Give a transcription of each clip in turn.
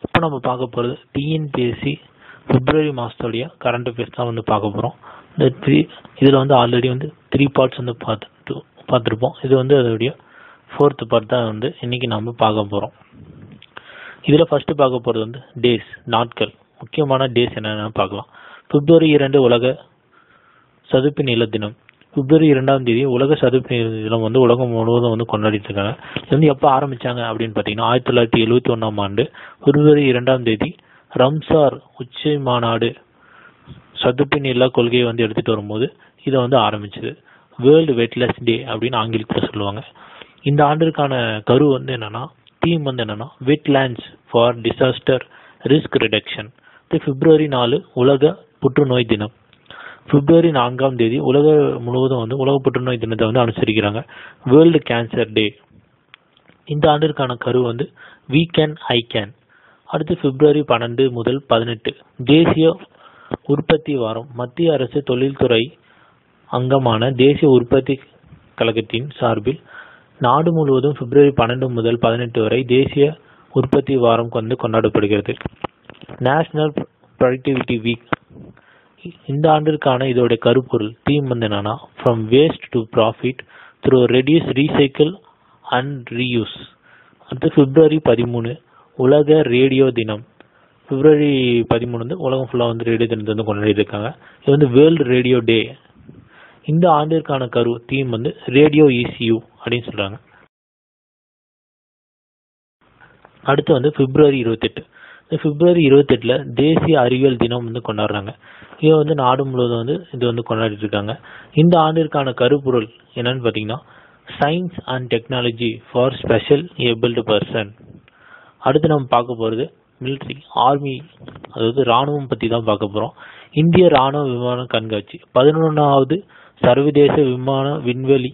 இப்போ நம்ம பார்க்க போகிறது டிஎன்பிஎஸ்சி பிப்ரவரி மாதத்துடைய கரண்ட் அஃபேர்ஸ் தான் வந்து பார்க்க போகிறோம். இதில் வந்து ஆல்ரெடி வந்து 3 பார்ட்ஸ் வந்து பார்த்துருப்போம். இது வந்து அதோடைய 4th பார்ட் தான் வந்து இன்றைக்கி நம்ம பார்க்க போகிறோம். இதில் ஃபஸ்ட்டு பார்க்க போகிறது வந்து டேஸ், நாட்கள், முக்கியமான டேஸ் என்னென்னு பார்க்கலாம். பிப்ரவரி 2 உலக சதுப்பு நில தினம். பிப்ரவரி 2ஆம் தேதி உலக சதுப்பு நில தினம் வந்து உலகம் முழுவதும் வந்து கொண்டாடிட்டு இருக்காங்க. இது வந்து எப்போ ஆரம்பித்தாங்க அப்படின்னு பார்த்தீங்கன்னா 1971ஆம் ஆண்டு பிப்ரவரி 2ஆம் தேதி ரம்சார் உச்சி மாநாடு சதுப்பு நில கொள்கையை வந்து எடுத்துகிட்டு வரும்போது இதை வந்து ஆரம்பிச்சது. வேர்ல்டு வெட்லெஸ் டே அப்படின்னு ஆங்கிலத்தில் சொல்லுவாங்க. இந்த ஆண்டிற்கான கரு வந்து என்னென்னா, தீம் வந்து என்னென்னா wetlands for disaster risk reduction. February 4 உலக புற்றுநோய் தினம். பிப்ரவரி 4ஆம் தேதி உலக முழுவதும் வந்து உலக புற்றுநோய் தினத்தை வந்து அனுசரிக்கிறாங்க. World cancer day. இந்த ஆண்டிற்கான கரு வந்து வி கேன் ஐ கேன். அடுத்து பிப்ரவரி 12 முதல் 18 தேசிய உற்பத்தி வாரம். மத்திய அரசு தொழில்துறை அங்கமான தேசிய உற்பத்தி கழகத்தின் சார்பில் நாடு முழுவதும் பிப்ரவரி 12 முதல் 18 வரை தேசிய உற்பத்தி வாரம் வந்து கொண்டாடப்படுகிறது. National productivity week. இந்த ஆண்டிற்கான இதோடைய கருப்பொருள் தீம் வந்து என்னன்னா, from waste to profit through reduce recycle and reuse. அடுத்து பிப்ரவரி 13 உலக ரேடியோ தினம். பிப்ரவரி 13 வந்து உலகம் ஃபுல்லாக வந்து ரேடியோ தினத்தை வந்து கொண்டாடிட்டு இருக்காங்க. இது வந்து வேர்ல்டு ரேடியோ டே. இந்த ஆண்டிற்கான கரு தீம் வந்து ரேடியோ இசியூ அப்படின்னு சொல்றாங்க. அடுத்து வந்து பிப்ரவரி 28. இந்த பிப்ரவரி 28ல் தேசிய அறிவியல் தினம் வந்து கொண்டாடுறாங்க. இது வந்து நாடு முழுவதும் வந்து இது வந்து கொண்டாடிட்டு இருக்காங்க. இந்த ஆண்டிற்கான கருப்பொருள் என்னன்னு பார்த்தீங்கன்னா, science and technology for special abled person. அடுத்து நம்ம பார்க்க போகிறது மிலிட்ரி, ஆர்மி, அதாவது இராணுவம் பற்றி தான் பார்க்க போகிறோம். இந்திய இராணுவ விமான கண்காட்சி. 11வது சர்வதேச விமான விண்வெளி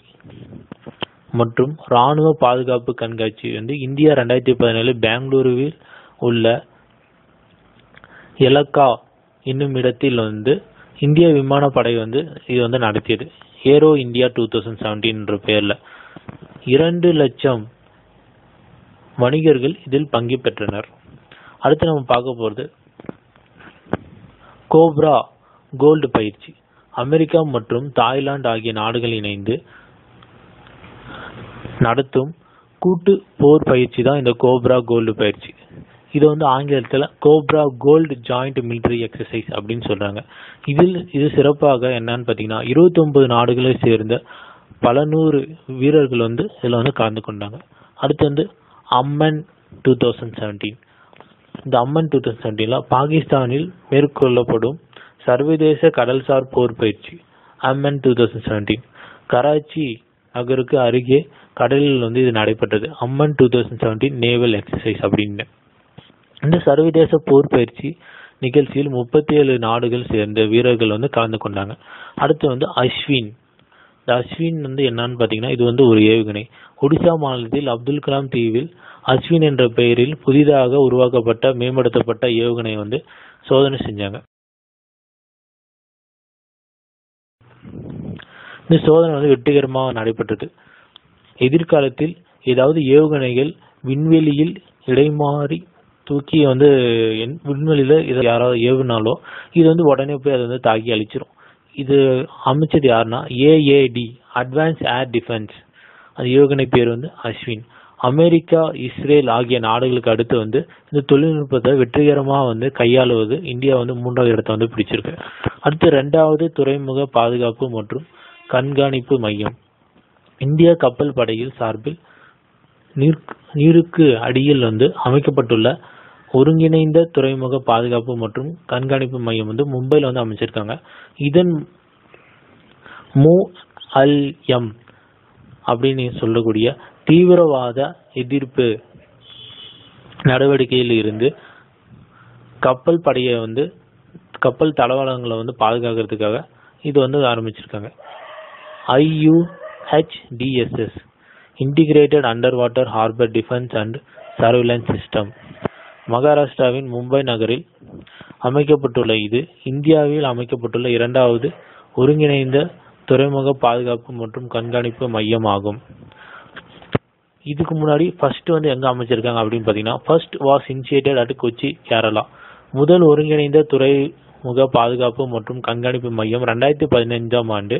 மற்றும் இராணுவ பாதுகாப்பு கண்காட்சி வந்து இந்தியா 2017 பெங்களூருவில் உள்ள எலக்கா என்னும் இடத்தில் வந்து இந்திய விமானப்படை வந்து இது வந்து நடத்தியது. ஏரோ இந்தியா 2017 என்ற பெயரில் 2 லட்சம் வணிகர்கள் இதில் பங்கு பெற்றனர். அடுத்து நம்ம பார்க்க போகிறது கோப்ரா கோல்டு பயிற்சி. அமெரிக்கா மற்றும் தாய்லாந்து ஆகிய நாடுகள் இணைந்து நடத்தும் கூட்டு போர் பயிற்சி தான் இந்த கோப்ரா கோல்டு பயிற்சி. இது வந்து ஆங்கிலத்தில் Cobra Gold joint military exercise அப்படின்னு சொல்றாங்க. இது சிறப்பாக என்னன்னு பார்த்தீங்கன்னா 29 நாடுகளை சேர்ந்த பல நூறு வீரர்கள் வந்து இதில் வந்து கலந்து கொண்டாங்க. அடுத்து வந்து அம்மன் 2017. இந்த அம்மன் 2017 பாகிஸ்தானில் மேற்கொள்ளப்படும் சர்வதேச கடல்சார் போர் பயிற்சி அம்மன் 2017 கராச்சி நகருக்கு அருகே கடலில் வந்து இது நடைபெற்றது. அம்மன் 2017 நேவல் எக்ஸசைஸ் அப்படின்னு. இந்த சர்வதேச போர் பயிற்சி நிகழ்ச்சியில் 37 நாடுகள் சேர்ந்த வீரர்கள் வந்து கலந்து கொண்டாங்க. அடுத்து வந்து அஸ்வின். இந்த அஸ்வின் வந்து என்னன்னு பார்த்தீங்கன்னா, இது வந்து ஒரு ஏவுகணை. ஒடிசா மாநிலத்தில் அப்துல் கலாம் தீவில் அஸ்வின் என்ற பெயரில் புதிதாக உருவாக்கப்பட்ட மேம்படுத்தப்பட்ட ஏவுகணை வந்து சோதனை செஞ்சாங்க. இந்த சோதனை வந்து வெற்றிகரமாக நடைபெற்றது. எதிர்காலத்தில் ஏதாவது ஏவுகணைகள் விண்வெளியில் இடைமாறி தூக்கி வந்து விண்வெளியில் இதை யாராவது ஏவுனாலோ இது வந்து உடனே போய் அதை வந்து தாக்கி அழிச்சிரும். இது அமைச்சது யாருன்னா ஏஏடி, அட்வான்ஸ் ஏர் டிஃபென்ஸ். அந்த ஏவுகணை பேர் வந்து அஸ்வின். அமெரிக்கா, இஸ்ரேல் ஆகிய நாடுகளுக்கு அடுத்து வந்து இந்த தொழில்நுட்பத்தை வெற்றிகரமாக வந்து கையாளுவது இந்தியா வந்து 3வது இடத்தை வந்து பிடிச்சிருக்கு. அடுத்து 2வது துறைமுக பாதுகாப்பு மற்றும் கண்காணிப்பு மையம். இந்திய கப்பல் படையில் சார்பில் நீருக்கு அடியில் வந்து அமைக்கப்பட்டுள்ள ஒருங்கிணைந்த துறைமுக பாதுகாப்பு மற்றும் கண்காணிப்பு மையம் வந்து மும்பையில் வந்து அமைச்சிருக்காங்க. இதன் MOALM அப்படின்னு சொல்லக்கூடிய தீவிரவாத எதிர்ப்பு நடவடிக்கையில் இருந்து கப்பல் படையை வந்து கப்பல் தளவாடங்களை வந்து பாதுகாக்கிறதுக்காக இது வந்து ஆரம்பிச்சிருக்காங்க. IUHDSS integrated under water harbour defence and surveillance system. மகாராஷ்டிராவின் மும்பை நகரில் அமைக்கப்பட்டுள்ள இது இந்தியாவில் அமைக்கப்பட்டுள்ள 2வது ஒருங்கிணைந்த துறைமுக பாதுகாப்பு மற்றும் கண்காணிப்பு மையம் ஆகும். இதுக்கு முன்னாடி ஃபர்ஸ்ட் வந்து எங்க அமைச்சிருக்காங்க அப்படின்னு பார்த்தீங்கன்னா, first was initiated at Kochi, Kerala. முதல் ஒருங்கிணைந்த துறைமுக பாதுகாப்பு மற்றும் கண்காணிப்பு மையம் 2015ஆம் ஆண்டு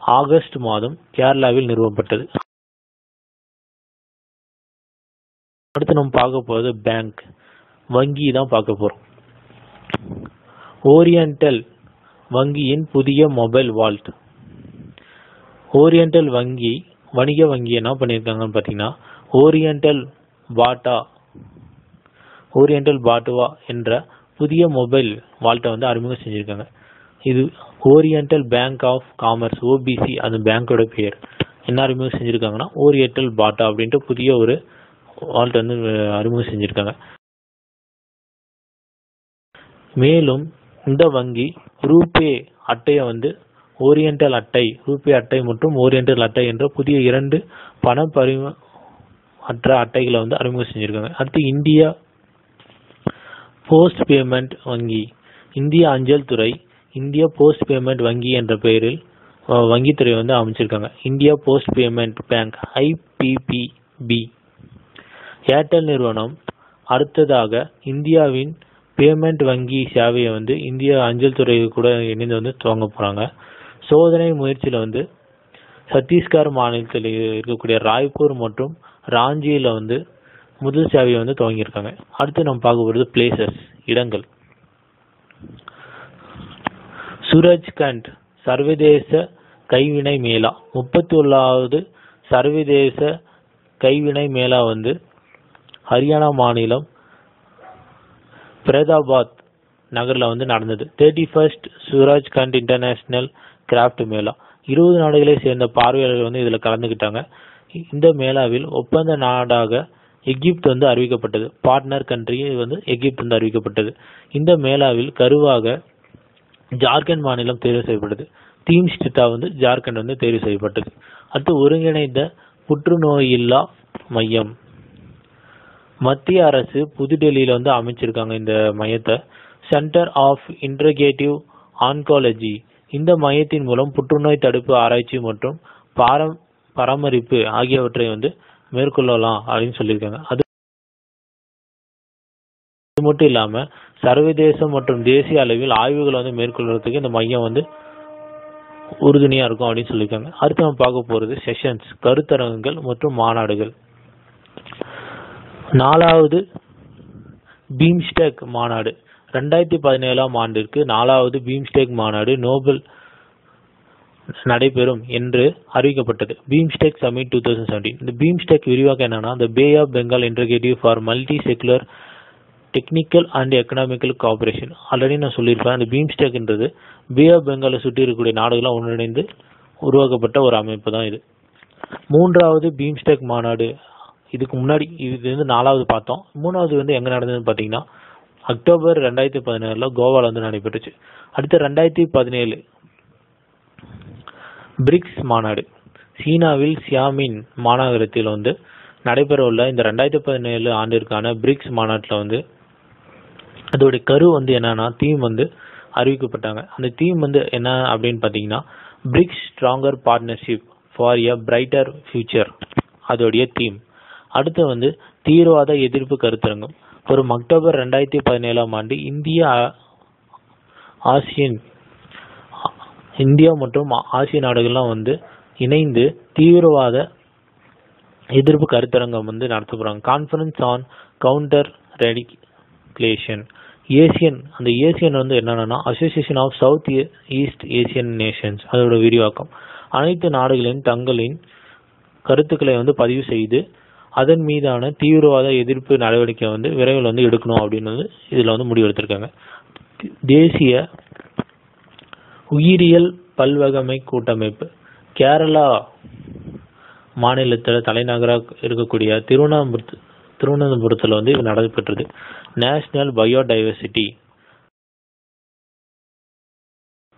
ஆகஸ்ட் மாதம் கேரளாவில் நிறுவப்பட்டது. அடுத்து நம்ம பார்க்க போகிறது பேங்க், வங்கி தான் பார்க்க போறோம். ஓரியண்டல் வங்கியின் புதிய மொபைல் வால்ட். ஓரியண்டல் வங்கி வணிக வங்கி என்ன பண்ணியிருக்காங்கன்னு பார்த்தீங்கன்னா, ஓரியண்டல் பாட்டுவா என்ற புதிய மொபைல் வால்ட்டை வந்து அறிமுகம் செஞ்சுருக்காங்க. இது Oriental Bank of Commerce, OBC அந்த பேங்கோட பேர். என்ன அறிமுகம் செஞ்சுருக்காங்கன்னா, ஓரியண்டல் பாட்டா அப்படின்ட்டு புதிய ஒரு வால்ட் வந்து அறிமுகம் செஞ்சுருக்காங்க. மேலும் இந்த வங்கி ரூபே அட்டையை வந்து ஓரியண்டல் அட்டை, ரூபே அட்டை மற்றும் ஓரியண்டல் அட்டை என்ற புதிய 2 பண பரிமாற்ற அட்டைகளை வந்து அறிமுகம் செஞ்சுருக்காங்க. அடுத்து இந்தியா போஸ்ட் பேமெண்ட் வங்கி, இந்திய அஞ்சல் துறை இந்தியா போஸ்ட் பேமெண்ட் வங்கி என்ற பெயரில் வங்கித்துறை வந்து அமைச்சிருக்காங்க. India post payment bank, IPPB. Airtel நிறுவனம் அடுத்ததாக இந்தியாவின் பேமெண்ட் வங்கி சேவையை வந்து இந்திய அஞ்சல் துறை கூட இணைந்து வந்து துவங்க போறாங்க. சோதனை முயற்சியில் வந்து சத்தீஸ்கர் மாநிலத்தில் இருக்கக்கூடிய ராய்ப்பூர் மற்றும் ராஞ்சியில் வந்து முதல் சேவையை வந்து துவங்கியிருக்காங்க. அடுத்து நம்ம பார்க்க போகிறது பிளேசஸ், இடங்கள். சூரஜ்கண்ட் சர்வதேச கைவினை மேளா, 31வது சர்வதேச கைவினை மேளா வந்து ஹரியானா மாநிலம் பிரதாபாத் நகரில் வந்து நடந்தது. 31st சூரஜ்கண்ட் international craft Mela. 20 நாடுகளை சேர்ந்த பார்வையாளர்கள் வந்து இதில் கலந்துக்கிட்டாங்க. இந்த மேளாவில் ஒப்பந்த நாடாக எகிப்து வந்து அறிவிக்கப்பட்டது. பார்ட்னர் கண்ட்ரி வந்து எகிப்து வந்து அறிவிக்கப்பட்டது. இந்த மேளாவில் கருவாக ஜார்க்கண்ட் மாநிலம் தேர்வு செய்யப்பட்டது. தீம் ஸ்டேட்டா வந்து ஜார்க்கண்ட் வந்து தேர்வு செய்யப்பட்டது. அடுத்து ஒருங்கிணைந்த புற்றுநோயில்லா மையம். மத்திய அரசு புதுடெல்லியில் வந்து அமைச்சிருக்காங்க இந்த மையத்தை. Centre of Integrative Oncology. இந்த மையத்தின் மூலம் புற்றுநோய் தடுப்பு ஆராய்ச்சி மற்றும் பராமரிப்பு ஆகியவற்றை வந்து மேற்கொள்ளலாம் அப்படின்னு சொல்லியிருக்காங்க. அது மட்டும் இல்லாம சர்வதேச மற்றும் தேசிய அளவில் ஆய்வுகளை வந்து மேற்கொள்றதுக்கு இந்த மையம் வந்து உறுதுணையா இருக்கும் அப்படின்னு சொல்லியிருக்காங்க. அடுத்து நம்ம பார்க்க போறது செஷன்ஸ், கருத்தரங்குகள் மற்றும் மாநாடுகள். 4வது பீம்ஸ்டெக் மாநாடு. 2017ஆம் ஆண்டிற்கு 4வது பீம்ஸ்டெக் மாநாடு நோபல் நடைபெறும் என்று அறிவிக்கப்பட்டது. BIMSTEC summit 2017. இந்த பீம்ஸ்டெக் விரிவாக்கம் என்னன்னா, the Bay of Bengal Initiative for Multi-Secular Technical and Economical Cooperation. Already நான் சொல்லியிருப்பேன், அந்த பீம்ஸ்டெக்ன்றது பே ஆஃப் பெங்காலை சுற்றி இருக்கக்கூடிய நாடுகளாக ஒன்றிணைந்து உருவாக்கப்பட்ட ஒரு அமைப்பு தான் இது. 3வது பீம்ஸ்டெக் மாநாடு. இதுக்கு முன்னாடி இது வந்து 4வது பார்த்தோம். 3வது வந்து எங்க நடந்ததுன்னு பார்த்தீங்கன்னா, அக்டோபர் 2017 கோவால வந்து நடைபெற்றுச்சு. அடுத்து 2017 பிரிக்ஸ் மாநாடு. சீனாவில் சியாமின் மாநகரத்தில் வந்து நடைபெற உள்ள இந்த 2017 ஆண்டிற்கான பிரிக்ஸ் மாநாட்டில் வந்து அதோடைய கரு வந்து என்னன்னா, தீம் வந்து அறிவிக்கப்பட்டாங்க. அந்த தீம் வந்து என்ன அப்படின்னு பார்த்தீங்கன்னா, BRICS stronger partnership for a brighter future, அதோடைய தீம். அடுத்து வந்து தீவிரவாத எதிர்ப்பு கருத்தரங்கம். வரும் அக்டோபர் 2017ஆம் ஆண்டு இந்தியா மற்றும் ஆசிய நாடுகள்லாம் வந்து இணைந்து தீவிரவாத எதிர்ப்பு கருத்தரங்கம் வந்து நடத்த போறாங்க. Conference on counter radicalisation. அந்த ஏசியன் வந்து என்னன்னா, association of south east Asian nations, அதோட விரிவாக்கம். அனைத்து நாடுகளின் தங்களின் கருத்துக்களை வந்து பதிவு செய்து அதன் மீதான தீவிரவாத எதிர்ப்பு நடவடிக்கை வந்து விரைவில் வந்து எடுக்கணும் அப்படின்னு வந்து இதுல வந்து முடிவெடுத்திருக்காங்க. தேசிய உயிரியல் பல்வகமை கூட்டமைப்பு. கேரளா மாநிலத்தில் தலைநகராக இருக்கக்கூடிய திருவனந்தபுரத்தில் வந்து இது நடைபெற்றது. நேஷனல் பயோடைவர்சிட்டி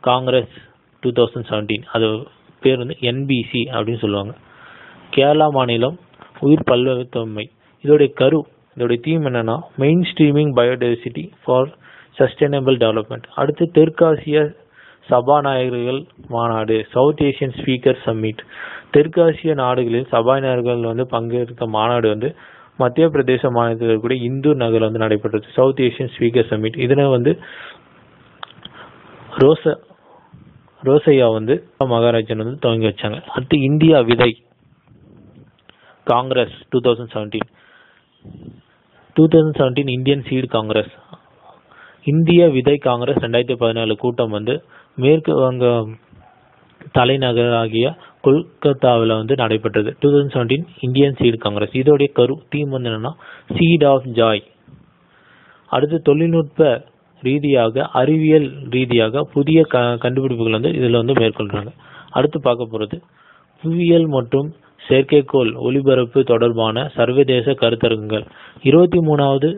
காங்கிரஸ் 2017, அது பேர் வந்து என்பிசி அப்படின்னு சொல்லுவாங்க. கேரளா மாநிலம் உயிர் பல்வகத்தன்மை. இதோடைய தீம் என்னன்னா, main streaming biodiversity for sustainable development. அடுத்து தெற்காசிய சபாநாயகர்கள் மாநாடு, சவுத் ஏசியன் ஸ்பீக்கர் சம்மிட். தெற்காசிய நாடுகளில் சபாநாயகர்கள் வந்து பங்கேற்க மாநாடு வந்து மத்திய பிரதேச மாநிலத்தில் இருக்கக்கூடிய இந்தூர் நகரில் வந்து நடைபெற்றது. சவுத் ஏசியன் ஸ்பீக்கர் சமிட் இதனை வந்து ரோசையா வந்து மகாராஜன் வந்து துவங்கி வச்சாங்க. அடுத்து இந்தியா விதை காங்கிரஸ் 2017 இந்தியன் சீட் காங்கிரஸ். இந்திய விதை காங்கிரஸ் 2017 கூட்டம் வந்து மேற்கு வங்க தலைநகராகிய கொல்கத்தாவில் வந்து நடைபெற்றது. 2017 இந்தியன் சீட் காங்கிரஸ். இதோடைய தீம் வந்து என்னன்னா சீட் ஆஃப் ஜாய். அடுத்து தொழில்நுட்ப ரீதியாக அறிவியல் ரீதியாக புதிய கண்டுபிடிப்புகள் வந்து இதில் வந்து மேற்கொள்றாங்க. அடுத்து பார்க்க போகிறது புவியியல் மற்றும் செயற்கைக்கோள் ஒலிபரப்பு தொடர்பான சர்வதேச கருத்தரங்குகள். 23வது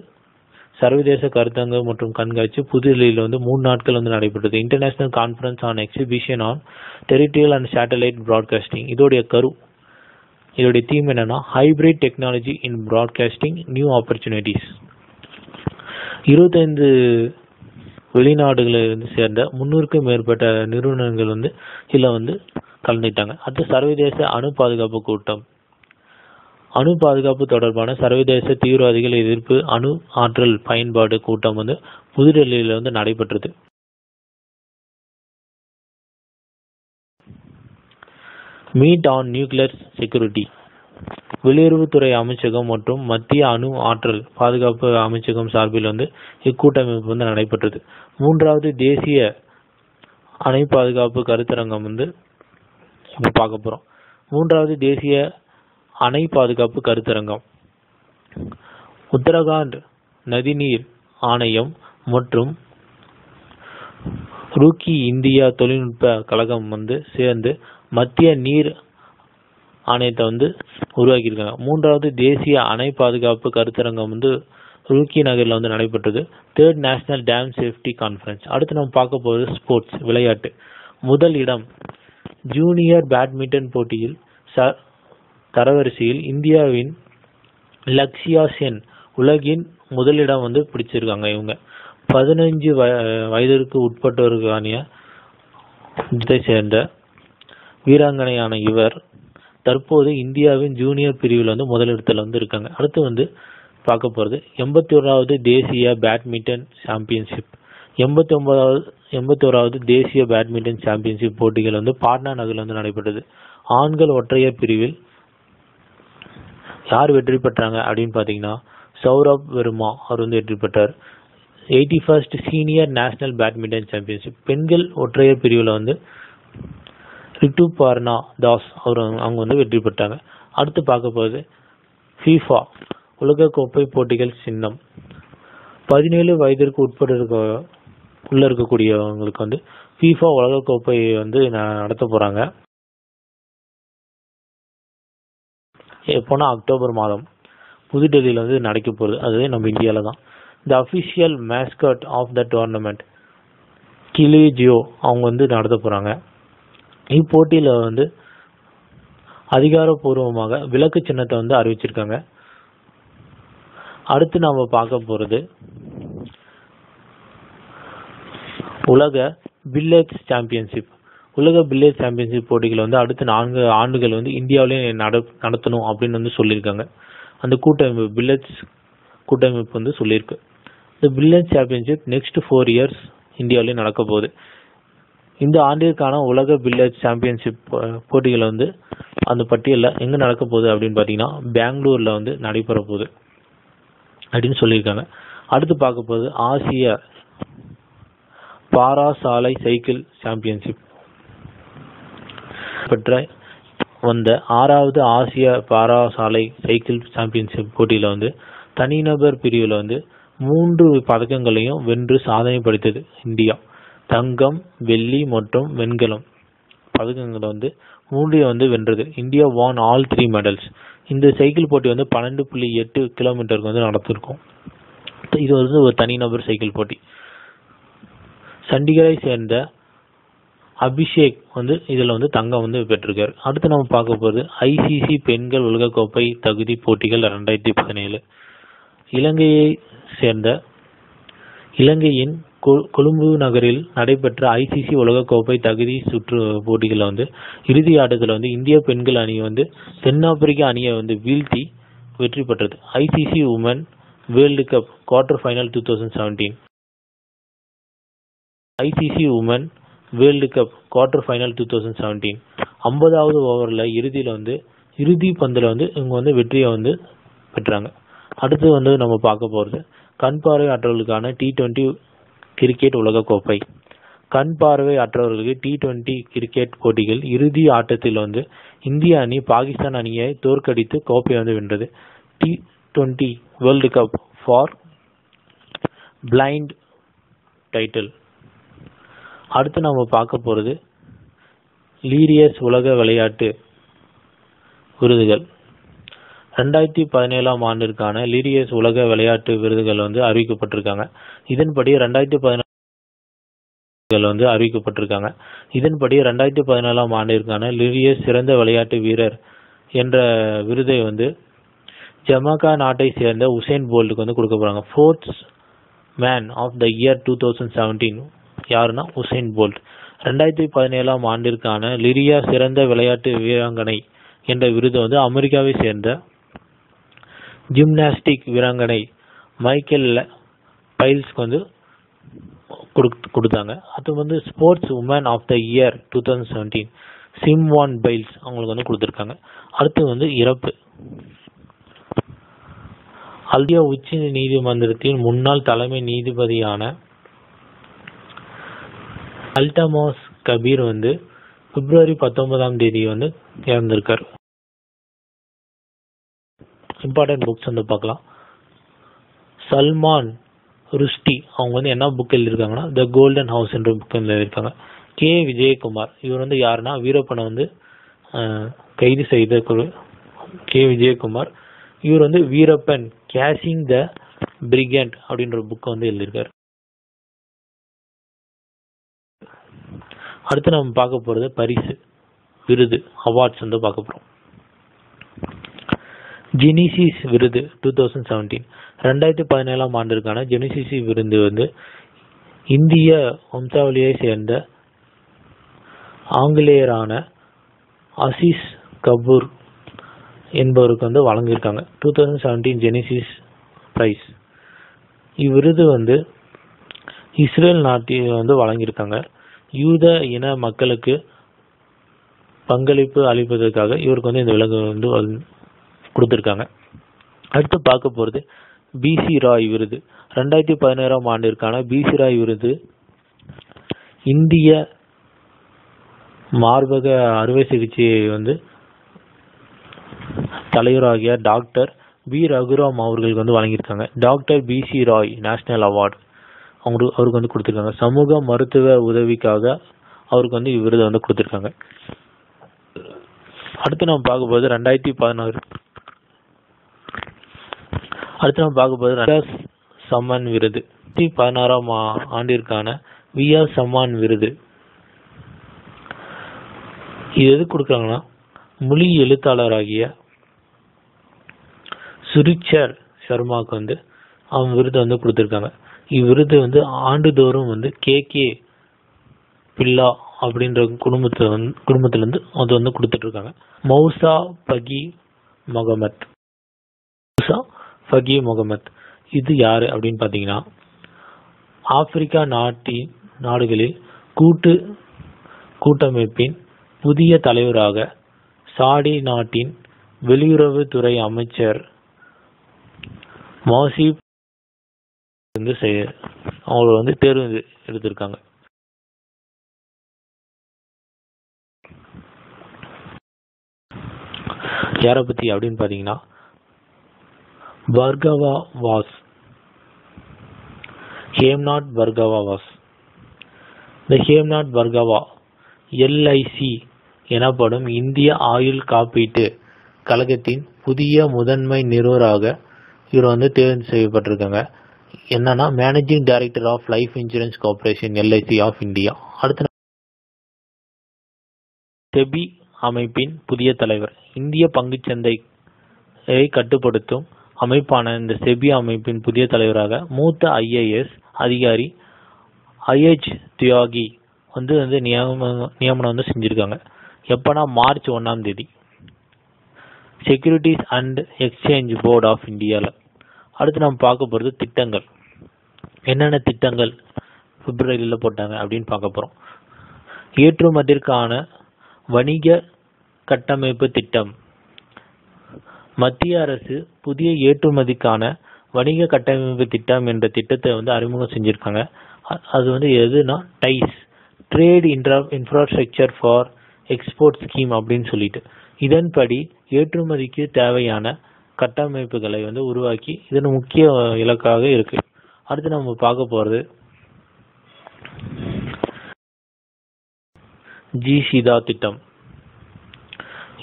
சர்வதேச கருத்தரங்கு மற்றும் கண்காட்சி புதுதில்லியில் வந்து 3 நாட்கள் வந்து நடைபெற்றது. International conference on exhibition on territorial and satellite broadcasting. இதோடைய தீம் என்னன்னா hybrid technology in broadcasting new opportunities. 25 வெளிநாடுகளிலிருந்து சேர்ந்த 300க்கும் மேற்பட்ட நிறுவனங்கள் வந்து இதில் வந்து கலந்துட்டாங்க. அடுத்து சர்வதேச அணு பாதுகாப்பு கூட்டம். அணு பாதுகாப்பு தொடர்பான சர்வதேச தீவிரவாதிகள் எதிர்ப்பு அணு ஆற்றல் பயன்பாடு கூட்டம் வந்து புதுடெல்லியில் வந்து நடைபெற்றது. Meet on nuclear security. வெளியுறவுத்துறை அமைச்சகம் மற்றும் மத்திய அணு ஆற்றல் பாதுகாப்பு அமைச்சகம் சார்பில் வந்து இக்கூட்டமைப்பு வந்து நடைபெற்றது. 3வது தேசிய அணை பாதுகாப்பு கருத்தரங்கம் வந்து இப்போ பார்க்க போகிறோம். 3வது தேசிய அணை பாதுகாப்பு கருத்தரங்கம் உத்தரகாண்ட் நதிநீர் ஆணையம் மற்றும் ரூக்கி இந்தியா தொழில்நுட்ப கழகம் வந்து சேர்ந்து மத்திய நீர் ஆணையத்தை வந்து உருவாக்கியிருக்காங்க. 3வது தேசிய அணை பாதுகாப்பு கருத்தரங்கம் வந்து ரூக்கி நகரில் வந்து நடைபெற்றது. 3rd national dam safety conference. அடுத்து நம்ம பார்க்க போகிறது ஸ்போர்ட்ஸ் விளையாட்டு. முதல் இடம் ஜூனியர் பேட்மிண்டன் போட்டியில் தரவரிசையில் இந்தியாவின் லக்ஷயா சென் உலகின் முதலிடம் வந்து பிடிச்சிருக்காங்க. இவங்க 15 வயதிற்கு உட்பட்டோருக்கான சேர்ந்த வீராங்கனையான இவர் தற்போது இந்தியாவின் ஜூனியர் பிரிவில் வந்து முதலிடத்தில் வந்து இருக்காங்க. அடுத்து வந்து பார்க்க போகிறது 81வது தேசிய பேட்மிண்டன் சாம்பியன்ஷிப். 81வது தேசிய பேட்மிண்டன் சாம்பியன்ஷிப் போட்டிகள் வந்து பாட்னா நகரில் வந்து நடைபெற்றது. ஆண்கள் ஒற்றையர் பிரிவில் யார் வெற்றி பெற்றாங்க அப்படின்னு பார்த்தீங்கன்னா சௌரப் வெர்மா அவர் வந்து வெற்றி பெற்றார். 81st senior national badminton championship. பெண்கள் ஒற்றையர் பிரிவில் வந்து ரிட்டுபர்ணா தாஸ் அவங்க வந்து வெற்றி பெற்றாங்க. அடுத்து பார்க்க போகுது ஃபீஃபா உலகக்கோப்பை போட்டிகள் சின்னம். 17 வயதிற்கு உள்ள இருக்கக்கூடியவங்களுக்கு வந்து ஃபீஃபா உலகக்கோப்பை வந்து நடத்த போகிறாங்க. எப்போனா அக்டோபர் மாதம் புதுடெல்லியில் வந்து நடக்க போகுது. அதுவே நம்ம இந்தியாவில் தான். The official mascot of the tournament கிலேஜியோ அவங்க வந்து நடத்த போகிறாங்க. இப்போட்டியில் வந்து அதிகாரப்பூர்வமாக விளக்கு சின்னத்தை வந்து அறிவிச்சிருக்காங்க. அடுத்து நாம் பார்க்க போகிறது உலக பில்லியர்ட்ஸ் சாம்பியன்ஷிப். உலக பில்லியர்ட்ஸ் சாம்பியன்ஷிப் போட்டிகள் வந்து அடுத்த 4 ஆண்டுகள் வந்து இந்தியாவிலே நடத்தணும் அப்படின்னு வந்து சொல்லியிருக்காங்க. அந்த கூட்டமைப்பு பில்லியர்ட்ஸ் கூட்டமைப்பு வந்து சொல்லியிருக்கு. இந்த பில்லியர்ட்ஸ் சாம்பியன்ஷிப் நெக்ஸ்ட் 4 இயர்ஸ் இந்தியாவிலே நடக்க போகுது. இந்த ஆண்டிற்கான உலக பில்லியர்ட்ஸ் சாம்பியன்ஷிப் போட்டிகளை வந்து அந்த பட்டியலில் எங்கே நடக்க போகுது அப்படின்னு பார்த்தீங்கன்னா பெங்களூரில் வந்து நடைபெற போகுது அப்படின்னு சொல்லியிருக்காங்க. அடுத்து பார்க்க போகுது ஆசிய பாரா சாலை சைக்கிள் சாம்பியன்ஷிப். பெற்ற வந்த 6வது ஆசிய பாரா சாலை சைக்கிள் சாம்பியன்ஷிப் போட்டியில் வந்து தனிநபர் பிரிவில் வந்து 3 பதக்கங்களையும் வென்று சாதனை படைத்தது இந்தியா. தங்கம், வெள்ளி மற்றும் வெண்கலம் பதக்கங்களை வந்து 3 வந்து வென்றது. இந்தியா வான் ஆல் 3 மெடல்ஸ். இந்த சைக்கிள் போட்டி வந்து 12.8 கிலோமீட்டருக்கு வந்து நடத்திருக்கும். இது வந்து ஒரு தனிநபர் சைக்கிள் போட்டி. சண்டிகரை சேர்ந்த அபிஷேக் வந்து இதில் வந்து தங்கம் வந்து பெற்றிருக்காரு. அடுத்து நம்ம பார்க்க போகிறது ஐசிசி பெண்கள் உலகக்கோப்பை தகுதி போட்டிகள் 2017. இலங்கையை சேர்ந்த இலங்கையின் கொழும்பு நகரில் நடைபெற்ற ஐசிசி உலகக்கோப்பை தகுதி சுற்று போட்டிகளில் வந்து இறுதி ஆட்டத்தில் வந்து இந்திய பெண்கள் அணி வந்து தென்னாப்பிரிக்க அணியை வந்து வீழ்த்தி வெற்றி பெற்றது. ICC woman world cup quarter final 2017. ICC woman world cup quarter final 2017 50வது ஓவரில் இறுதியில் வந்து இறுதி பந்தில் வந்து இவங்க வந்து வெற்றியை வந்து பெற்றாங்க. அடுத்து வந்து நம்ம பார்க்க போகிறது கண் பார்வை அற்றவர்களுக்கான T20 கிரிக்கெட் உலகக்கோப்பை. கண் பார்வை அற்றவர்களுக்கு T20 கிரிக்கெட் போட்டிகள் இறுதி ஆட்டத்தில் வந்து இந்திய அணி பாகிஸ்தான் அணியை தோற்கடித்து கோப்பையை வந்து வென்றது. T20 world cup for blind title. அடுத்து நம்ம பார்க்க போகிறது லீரியஸ் உலக விளையாட்டு விருதுகள். 2017 ஆண்டிற்கான லீரியஸ் உலக விளையாட்டு விருதுகள் வந்து அறிவிக்கப்பட்டிருக்காங்க. இதன்படி 2017 ஆண்டிற்கான லீரியஸ் சிறந்த விளையாட்டு வீரர் என்ற விருதை வந்து ஜமைக்கா நாட்டை சேர்ந்த உசேன் போல்ட்டுக்கு வந்து கொடுக்க போறாங்க. Fourth man of the year 2017 யாருன்னா உசேன் போல்ட். 2017 ஆண்டிற்கான லிரியா சிறந்த விளையாட்டு வீராங்கனை என்ற விருது வந்து அமெரிக்காவை சேர்ந்த ஜிம்னாஸ்டிக் வீராங்கனை மைக்கேல் பைல்ஸ்க்கு வந்து கொடுத்தாங்க. அது வந்து sports woman of the year 2017 Simone Biles அவங்களுக்கு வந்து கொடுத்துருக்காங்க. அடுத்து வந்து இறப்பு. இந்திய உச்ச நீதிமன்றத்தின் முன்னாள் தலைமை நீதிபதியான அல்டமாஸ் கபீர் வந்து பிப்ரவரி 19 வந்து இறந்திருக்கார். இம்பார்ட்டன்ட் புக்ஸ் வந்து பார்க்கலாம். சல்மான் ருஷ்டி அவங்க வந்து என்ன புக் எழுதியிருக்காங்கன்னா த கோல்டன் ஹவுஸ் என்ற புக் எழுதியிருக்காங்க. கே விஜயகுமார் இவர் வந்து யாருன்னா வீரப்பனை வந்து கைது செய்த கே விஜயகுமார். இவர் வந்து வீரப்பன் கேஷிங் த பிரிகண்ட் அப்படின்ற புக்கை வந்து எழுதியிருக்காரு. அடுத்து நம்ம பார்க்க போறது பரிசு விருது அவார்ட்ஸ் வந்து பார்க்க போறோம். ஜெனிசிஸ் விருது 2017 2017 ஆண்டிற்கான ஜெனிசிஸ் விருது வந்து இந்திய வம்சாவளியை சேர்ந்த ஆங்கிலேயரான ஆசிஸ் கபூர் என்பவருக்கு வந்து வழங்கியிருக்காங்க 2017 ஜெனிசிஸ் பிரைஸ். இவ்விருது வந்து இஸ்ரேல் நாட்டில் வந்து வழங்கியிருக்காங்க. யூத இன மக்களுக்கு பங்களிப்பு அளிப்பதற்காக இவருக்கு வந்து இந்த விலங்கு வந்து கொடுத்துருக்காங்க. அடுத்து பார்க்க போகிறது பிசி ராய் விருது. 2017 ஆண்டிற்கான பிசி ராய் விருது இந்திய மார்பக அறுவை சிகிச்சையை வந்து தலைவராகிய டாக்டர் பி ரகுராம் அவர்களுக்கு வந்து வழங்கியிருக்காங்க. Doctor PC Roy national award அவருக்கு வந்து கொடுத்துருக்காங்க. சமூக மருத்துவ உதவிக்காக அவருக்கு வந்து இவ்விருதை வந்து கொடுத்துருக்காங்க. அடுத்து நம்ம பார்க்க போது 2016 சம்மன் விருது. 2016 ஆண்டிற்கான வி.ஆர். சம்மான் விருது. இது எது கொடுக்குறாங்கன்னா மொழி எழுத்தாளராகிய சுரிச்சர் சர்மாவுக்கு வந்து அவங்க விருது வந்து கொடுத்துருக்காங்க. இவ்விருது வந்து ஆண்டுதோறும் வந்து கே பில்லா அப்படின்ற குடும்பத்துல இருந்து அது வந்து கொடுத்துட்டு இருக்காங்க. மௌசா ஃபகி முகமது இது யாரு அப்படின்னு பாத்தீங்கன்னா ஆப்பிரிக்கா நாடுகளில் கூட்டமைப்பின் புதிய தலைவராக சாடி நாட்டின் வெளியுறவுத்துறை அமைச்சர் மாசிப் வந்து அவங்களை வந்து தேர்வு எடுத்திருக்காங்க. யாரை பத்தி அப்படின்னு பாத்தீங்கன்னா பர்கவா வாஸ், ஹேம்நாத் பர்கவா வாஸ். இந்த ஹேம்நாத் பர்கவா எல்ஐசி எனப்படும் இந்திய ஆயுள் காப்பீட்டு கழகத்தின் புதிய முதன்மை நிறுவனராக இவர் வந்து தேர்வு செய்யப்பட்டிருக்காங்க. என்னன்னா managing director of life insurance corporation LIC of India. அடுத்து செபி அமைப்பின் புதிய தலைவர். இந்திய பங்குச்சந்தையை கட்டுப்படுத்தும் அமைப்பான இந்த செபி அமைப்பின் புதிய தலைவராக மூத்த ஐஏஎஸ் அதிகாரி ஐஎச் தியாகி வந்து நியமனம் வந்து செஞ்சுருக்காங்க. எப்போனா March 1 securities and exchange board of இந்தியாவில். அடுத்து நம்ம பார்க்க போகிறது திட்டங்கள். என்னென்ன திட்டங்கள் பிப்ரவரியில் போட்டாங்க அப்படின்னு பார்க்க போகிறோம். ஏற்றுமதிக்கான வணிக கட்டமைப்பு திட்டம். மத்திய அரசு புதிய ஏற்றுமதிக்கான வணிக கட்டமைப்பு திட்டம் என்ற திட்டத்தை வந்து அறிமுகம் செஞ்சுருக்காங்க. அது வந்து எதுனா TIES, trade infrastructure for export scheme அப்படின்னு சொல்லிட்டு. இதன்படி ஏற்றுமதிக்கு தேவையான கட்டமைப்புகளை வந்து உருவாக்கி இதன் முக்கிய இலக்காக இருக்கு. அடுத்து நம்ம பார்க்க போகிறது ஜி-சிதா திட்டம்.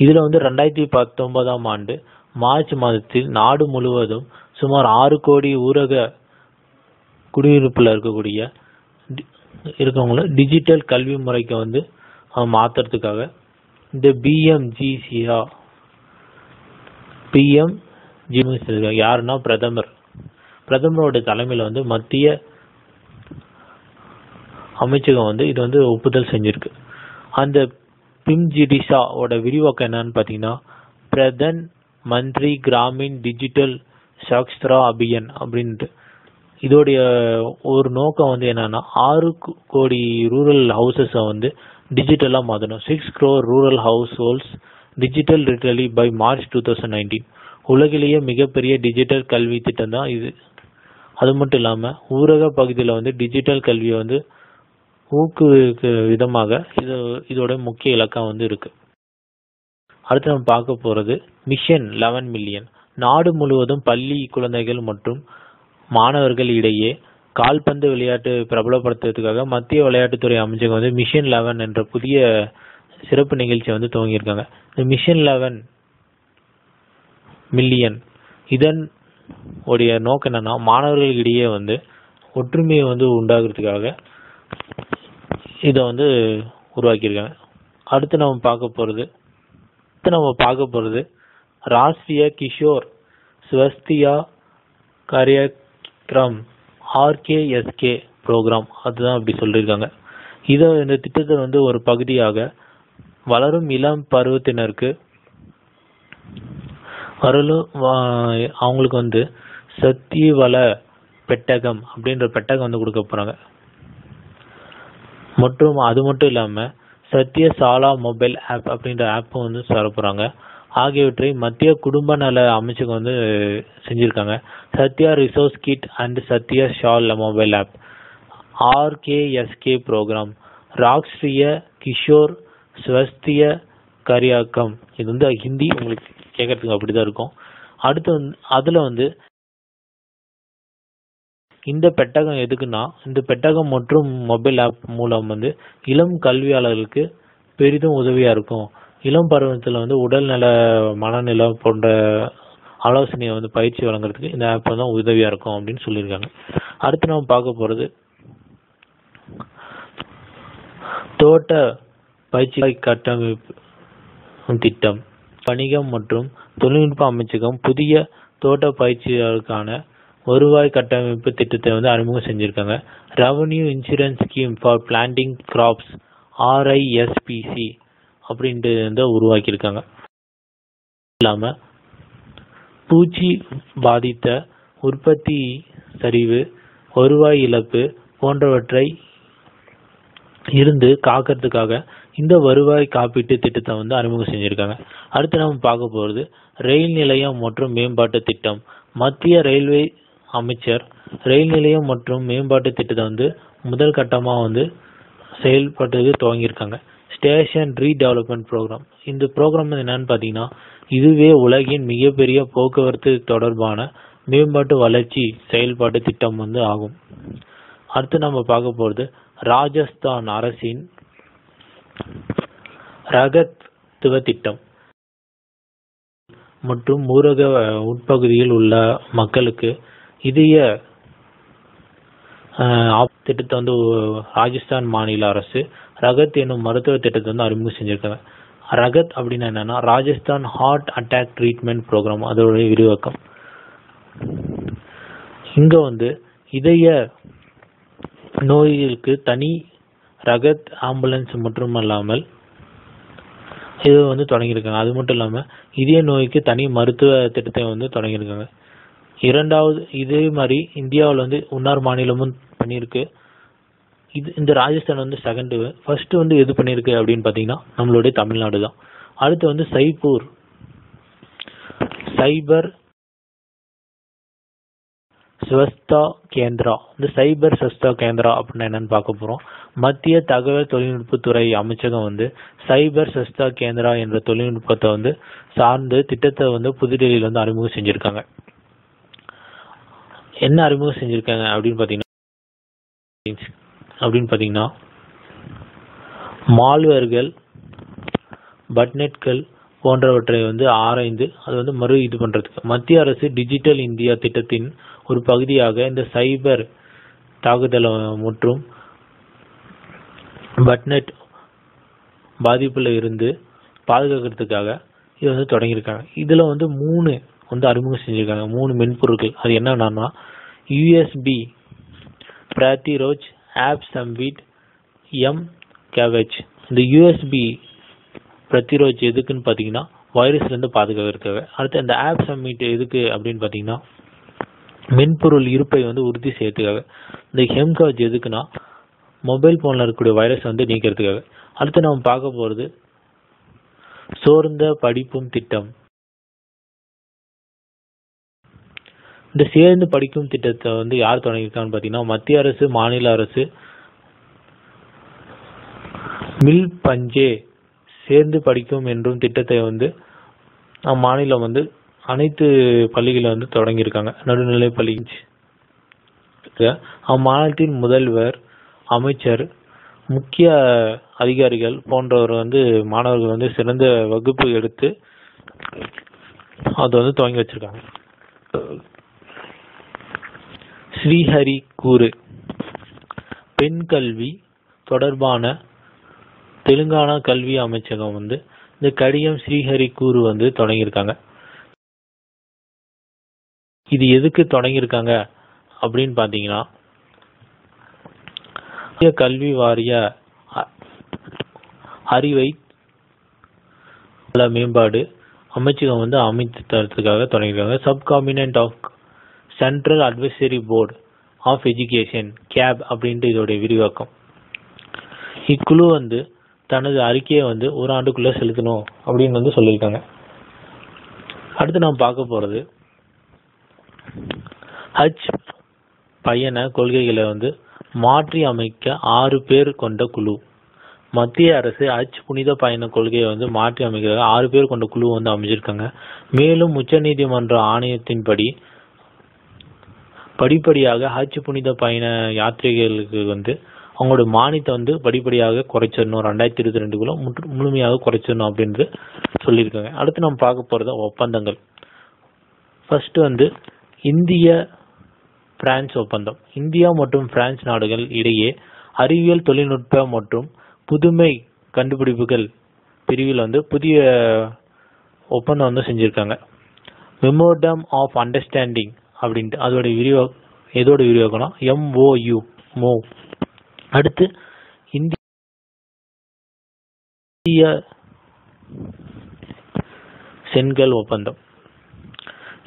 இதில் வந்து 2019 ஆண்டு மார்ச் மாதத்தில் நாடு முழுவதும் சுமார் 6 கோடி ஊரக குடியிருப்பில் இருக்கவங்கள டிஜிட்டல் கல்வி முறைக்கு வந்து மாற்றுறதுக்காக இந்த பிஎம்ஜி யாருன்னா பிரதமரோட தலைமையில் வந்து மத்திய அமைச்சகம் வந்து இது வந்து ஒப்புதல் செஞ்சிருக்கு. அந்த பிம்ஜிடிஷாவோட விரிவாக்கம் என்னன்னு பார்த்தீங்கன்னா பிரதன் மந்திரி கிராமின் டிஜிட்டல் சாக்ஸ்த்ரா அபியன் அப்படின்ட்டு. இதோடைய ஒரு நோக்கம் வந்து என்னன்னா 6 கோடி ரூரல் ஹவுசஸை வந்து டிஜிட்டலாக மாற்றணும். 6 crore rural households digital literally by March 2019. உலகிலேயே மிகப்பெரிய டிஜிட்டல் கல்வி திட்டம் தான் இது. அது மட்டும் இல்லாமல் ஊரக பகுதியில் வந்து டிஜிட்டல் கல்வியை வந்து ஊக்குவிக்க விதமாக இதோட முக்கிய இலக்கம் வந்து இருக்கு. அடுத்து நம்ம பார்க்க போகிறது மிஷன் 11 மில்லியன். நாடு முழுவதும் பள்ளி குழந்தைகள் மற்றும் மாணவர்கள் இடையே கால்பந்து விளையாட்டு பிரபலப்படுத்துறதுக்காக மத்திய விளையாட்டுத்துறை அமைச்சகம் வந்து மிஷன் 11 என்ற புதிய சிறப்பு நிகழ்ச்சியை வந்து துவங்கியிருக்காங்க. இந்த மிஷன் 11 மில்லியன் இதன் உடைய நோக்கம் என்னன்னா மாணவர்களிடையே வந்து ஒற்றுமையை வந்து உண்டாகிறதுக்காக இதை வந்து உருவாக்கியிருக்காங்க. அடுத்து நம்ம பார்க்க போகிறது ராஷ்டிரிய கிஷோர் ஸ்வஸ்தியா காரியக்ரம் RKSK ப்ரோக்ராம். அதுதான் அப்படி சொல்லியிருக்காங்க. இந்த திட்டத்தில் வந்து ஒரு பகுதியாக வளரும் இளம் பருவத்தினருக்கு அவங்களுக்கு வந்து சத்தியவள பெட்டகம் அப்படின்ற பெட்டகம் வந்து கொடுக்க போகிறாங்க. மற்றும் அது மட்டும் இல்லாமல் சத்யசாலா மொபைல் ஆப் அப்படின்ற ஆப்பும் வந்து தர போகிறாங்க. ஆகியவற்றை மத்திய குடும்ப நல அமைச்சகம் வந்து செஞ்சுருக்காங்க. Saathiya resource kit and Saathiya ஷால் mobile app RKSK programme Rashtriya Kishor Swasthya Karyakram. இது வந்து ஹிந்தி, உங்களுக்கு கேட்கறதுக்கு அப்படி தான் இருக்கும். அடுத்து அதில் வந்து இந்த பெட்டகம் எதுக்குன்னா இந்த பெட்டகம் மற்றும் மொபைல் ஆப் மூலம் வந்து இளம் கல்வியாளர்களுக்கு பெரிதும் உதவியாக இருக்கும். இளம் பருவத்தில் வந்து உடல்நல மனநலம் போன்ற ஆலோசனையை வந்து பயிற்சி வழங்குறதுக்கு இந்த ஆப் தான் உதவியாக இருக்கும் அப்படின்னு சொல்லியிருக்காங்க. அடுத்து நம்ம பார்க்க போகிறது தோட்ட பயிற்சி கட்டமைப்பு திட்டம். வணிகம் மற்றும் தொழில்நுட்ப அமைச்சகம் புதிய தோட்ட பயிற்சியாளருக்கான வருவாய் கட்டமைப்பு திட்டத்தை வந்து அறிமுகம் செஞ்சுருக்காங்க. Revenue insurance scheme for planting crops RISPC அப்படின்ட்டு வந்து உருவாக்கியிருக்காங்க. இல்லாமல் பூச்சி பாதித்த உற்பத்தி சரிவு, வருவாய் இழப்பு போன்றவற்றை இருந்து காக்கிறதுக்காக இந்த வருவாய் காப்பீட்டு திட்டத்தை வந்து அறிமுகம் செஞ்சுருக்காங்க. அடுத்து நம்ம பார்க்க போகிறது ரயில் நிலையம் மற்றும் மேம்பாட்டு திட்டம். மத்திய ரயில்வே அமைச்சர் ரயில் நிலையம் மற்றும் மேம்பாட்டு திட்டத்தை வந்து முதல் கட்டமாக வந்து செயல்பட்டு துவங்கியிருக்காங்க. Station redevelopment programme. இந்த ப்ரோக்ராம் என்னன்னு பார்த்தீங்கன்னா இதுவே உலகின் மிகப்பெரிய போக்குவரத்து தொடர்பான மேம்பாட்டு வளர்ச்சி செயல்பாட்டு திட்டம் வந்து ஆகும். அடுத்து நம்ம பார்க்க போகிறது ராஜஸ்தான் அரசின் ரகத்துவ திட்டம் மற்றும் ஊரக உட்பகுதியில் உள்ள மக்களுக்கு இதய திட்டத்தை வந்து ராஜஸ்தான் மாநில அரசு ரகத் என்னும் மருத்துவ திட்டத்தை வந்து அறிமுகம் செஞ்சிருக்காங்க. ரகத் அப்படின்னா என்னன்னா Rajasthan heart attack treatment programme, அதோடைய விரிவாக்கம். இங்க வந்து இதய நோய்களுக்கு தனி ரக ஆம்புலன்ஸ் மட்டுமல்லாமல் இது வந்து தொடங்கியிருக்காங்க. அது மட்டும் இல்லாமல் இதய நோய்க்கு தனி மருத்துவ திட்டத்தை வந்து தொடங்கியிருக்காங்க. இரண்டாவது இதே மாதிரி இந்தியாவில் வந்து இன்னொரு மாநிலமும் பண்ணியிருக்கு. இந்த ராஜஸ்தான் வந்து செகண்டு. ஃபர்ஸ்ட் வந்து எது பண்ணியிருக்கு அப்படின்னு பார்த்தீங்கன்னா நம்மளுடைய தமிழ்நாடு தான். அடுத்து வந்து சைபர் ஸ்வஸ்தா கேந்திரா. இந்த சைபர் ஸ்வஸ்தா கேந்திரா அப்படின்னு என்னன்னு பார்க்க போகிறோம். மத்திய தகவல் தொழில்நுட்பத்துறை அமைச்சகம் வந்து சைபர் ஸ்வஸ்தா கேந்திரா என்ற தொழில்நுட்பத்தை வந்து சார்ந்து திட்டத்தை வந்து புதுடெல்லியில் வந்து அறிமுகம் செஞ்சுருக்காங்க. என்ன அறிமுகம் செஞ்சுருக்காங்க அப்படின்னு பார்த்தீங்கன்னா மால்வேர்கள், பட்நெட்கள் போன்றவற்றை வந்து ஆராய்ந்து அது வந்து இது பண்ணுறதுக்கு மத்திய அரசு டிஜிட்டல் இந்தியா திட்டத்தின் ஒரு பகுதியாக இந்த சைபர் தாக்குதல் மற்றும் பட்நெட் பாதிப்புல இருந்து பாதுகாக்கிறதுக்காக இது வந்து தொடங்கியிருக்காங்க. இதில் வந்து 3 வந்து அறிமுகம் செஞ்சுருக்காங்க. 3 மென்பொருட்கள். அது என்னன்னா USB பிரதிரோஜ், ஆப் சம்விட், எம் கவச். இந்த USB பிரதிரோஜ் எதுக்குன்னு பார்த்தீங்கன்னா வைரஸ்லேருந்து பாதுகாக்கிறதுக்காக. அடுத்து இந்த ஆப் சம்மிட் எதுக்கு அப்படின்னு பார்த்தீங்கன்னா மென்பொருள் இருப்பை வந்து உறுதி செய்யறதுக்காக. இந்த எம் கவச் எதுக்குன்னா மொபைல் ஃபோனில் இருக்கக்கூடிய வைரஸ் வந்து நீக்கிறதுக்காக. அடுத்து நம்ம பார்க்க போகிறது சோர்ந்த படிப்பும் திட்டம். இந்த சேர்ந்து படிக்கும் திட்டத்தை வந்து யார் தொடங்கியிருக்கான்னு பார்த்தீங்கன்னா மத்திய அரசு, மாநில அரசு மில் பஞ்சே சேர்ந்து படிக்கும் என்றும் திட்டத்தை வந்து மாநிலம் வந்து அனைத்து பள்ளிகளை வந்து தொடங்கியிருக்காங்க. நடுநிலை பள்ளி. அம்மாநிலத்தின் முதல்வர், அமைச்சர், முக்கிய அதிகாரிகள் போன்றவர் வந்து மாணவர்கள் வந்து சிறந்த வகுப்பு எடுத்து அதை வந்து துவங்கி வச்சிருக்காங்க. ஸ்ரீஹரிகூறு பெண் கல்வி தொடர்பான தெலுங்கானா கல்வி அமைச்சகம் வந்து இந்த கடியம் ஸ்ரீஹரிகூறு வந்து தொடங்கியிருக்காங்க. இது எதுக்கு தொடங்கியிருக்காங்க அப்படின்னு பார்த்தீங்கன்னா கல்வி வாரிய அறிவை மேம்பாடு அமைச்சகம் வந்து அமைத்து தரத்துக்காக தொடங்கியிருக்காங்க. Subcommittee of central advisory board of education, CABE அப்படின்ட்டு இதோடைய விரிவாக்கம். இக்குழு வந்து தனது அறிக்கையை வந்து ஒரு ஆண்டுக்குள்ள செலுத்தணும் அப்படின்னு வந்து சொல்லியிருக்காங்க. அடுத்து நாம் பார்க்க போறது ஹஜ் பயண கொள்கைகளை வந்து மாற்றி அமைக்க 6 பேர் கொண்ட குழு. மத்திய அரசு ஹஜ் புனித பயண கொள்கையை வந்து மாற்றி அமைக்க 6 பேர் கொண்ட குழு வந்து அமைச்சிருக்காங்க. மேலும் உச்சநீதிமன்ற ஆணையத்தின்படி படிப்படியாக ஹஜ் புனித பயண யாத்திரைகளுக்கு வந்து அவங்களோட மானியத்தை வந்து படிப்படியாக குறைச்சிடணும், 2022 முழுமையாக குறைச்சிடணும் அப்படின்னு சொல்லியிருக்காங்க. அடுத்து நம்ம பார்க்க போறது ஒப்பந்தங்கள். ஃபர்ஸ்ட் வந்து இந்திய பிரான்ஸ் ஒப்பந்தம். இந்தியா மற்றும் பிரான்ஸ் நாடுகள் இடையே அறிவியல் தொழில்நுட்ப மற்றும் புதுமை கண்டுபிடிப்புகள் பிரிவில் வந்து புதிய ஒப்பந்தம் வந்து செஞ்சிருக்காங்க. மெமோரண்டம் ஆஃப் அண்டர்ஸ்டாண்டிங் அப்படின்ட்டு அதோட எதோட விரிவாக்கம்னா MOU. அடுத்து இந்திய செங்கல் ஒப்பந்தம்.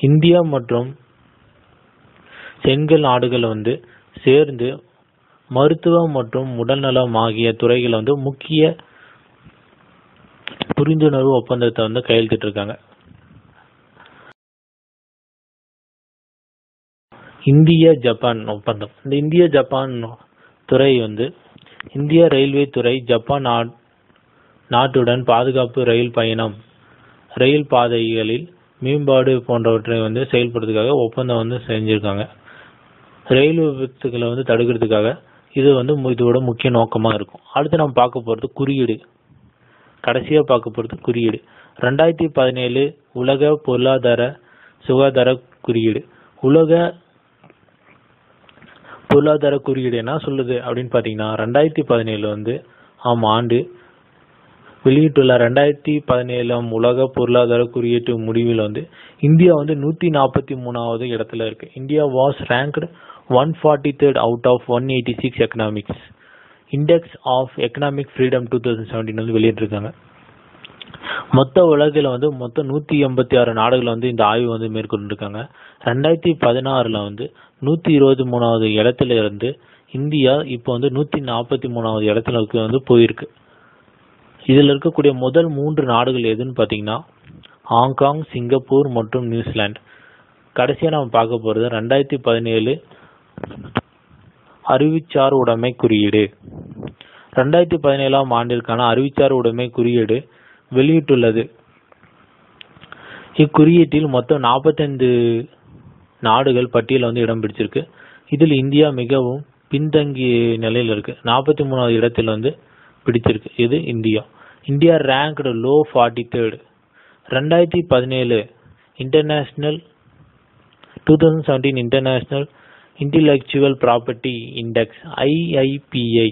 இந்தியா மற்றும் செங்கல் நாடுகள் வந்து சேர்ந்து மருத்துவம் மற்றும் உடல்நலம் ஆகிய துறைகள் வந்து முக்கிய புரிந்துணர்வு ஒப்பந்தத்தை வந்து கையெழுத்திட்டு இருக்காங்க. இந்திய ஜப்பான் ஒப்பந்தம். இந்த இந்திய ஜப்பான் துறை வந்து இந்திய ரயில்வே துறை ஜப்பான் நாட்டுடன் பாதுகாப்பு ரயில் பயணம், ரயில் பாதைகளில் மேம்பாடு போன்றவற்றை வந்து செயல்படுறதுக்காக ஒப்பந்தம் வந்து செஞ்சிருக்காங்க. ரயில் விபத்துகளை வந்து தடுக்கிறதுக்காக இது வந்து இதோட முக்கிய நோக்கமா இருக்கும். அடுத்து நம்ம பார்க்க போறது குறியீடு. கடைசியா பார்க்க போறது குறியீடு. 2017 உலக பொருளாதார சுகாதார குறியீடு. உலக பொருளாதார குறியீடு என்ன சொல்லுது அப்படின்னு பார்த்தீங்கன்னா 2017 வந்து ஆண்டு வெளியிட்டுள்ள 2017 உலக பொருளாதார குறியீட்டு முடிவில் வந்து இந்தியா வந்து 143வது இடத்துல இருக்கு. India was ranked 143rd out of 186 economics. Index of economic freedom 2017 வந்து வெளியிட்டிருக்காங்க. மொத்த உலகில் வந்து மொத்தம் 186 நாடுகள் வந்து இந்த ஆய்வு வந்து மேற்கொண்டிருக்காங்க. 2016 வந்து 123வது இடத்துல இருந்து இந்தியா இப்போ வந்து 143வது இடத்துல வந்து போயிருக்கு. இதில் இருக்கக்கூடிய முதல் 3 நாடுகள் எதுன்னு பார்த்தீங்கன்னா ஹாங்காங், சிங்கப்பூர் மற்றும் நியூசிலாந்து. கடைசியாக நம்ம பார்க்க போகிறது 2017 அறிவுசார் உடைமை குறியீடு. 2017ஆம் ஆண்டிற்கான அறிவுசார் உடைமை குறியீடு வெளியிட்டுள்ளது. இக்குறியீட்டில் மொத்தம் 45 நாடுகள் பட்டியல் வந்து இடம் பிடிச்சிருக்கு. இதில் இந்தியா மிகவும் பின்தங்கிய நிலையில் இருக்கு. 43வது இடத்தில் வந்து பிடிச்சிருக்கு. இது India ranked low 43rd. 2017 international intellectual property index IIPI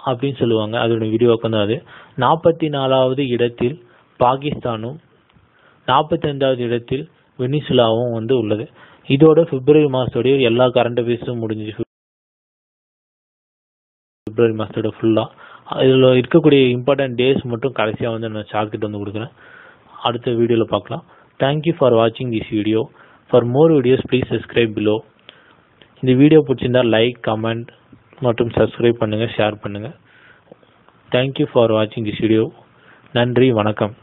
அப்படின்னு சொல்லுவாங்க. அதோட வீடியோக்கு வந்து அது 44வது இடத்தில் பாகிஸ்தானும் 45வது இடத்தில் வெனிசுலாவும் வந்து உள்ளது. இதோட பிப்ரவரி மாதத்தோடைய எல்லா கரண்ட் அஃபேர்ஸும் முடிஞ்சிச்சு. பிப்ரவரி மாதத்தோட ஃபுல்லாக இதில் இருக்கக்கூடிய இம்பார்ட்டன்ட் டேஸ் மட்டும் கடைசியாக வந்து நான் சார்ட் வந்து கொடுக்குறேன். அடுத்த வீடியோவில் பார்க்கலாம். தேங்க்யூ ஃபார் வாட்சிங் this video. For more videos please subscribe below. இந்த வீடியோ பிடிச்சிருந்தா லைக், கமெண்ட் மற்றும் சப்ஸ்கிரைப் பண்ணுங்கள், ஷேர் பண்ணுங்கள். தேங்க்யூ ஃபார் வாட்சிங் திஸ் வீடியோ. நன்றி, வணக்கம்.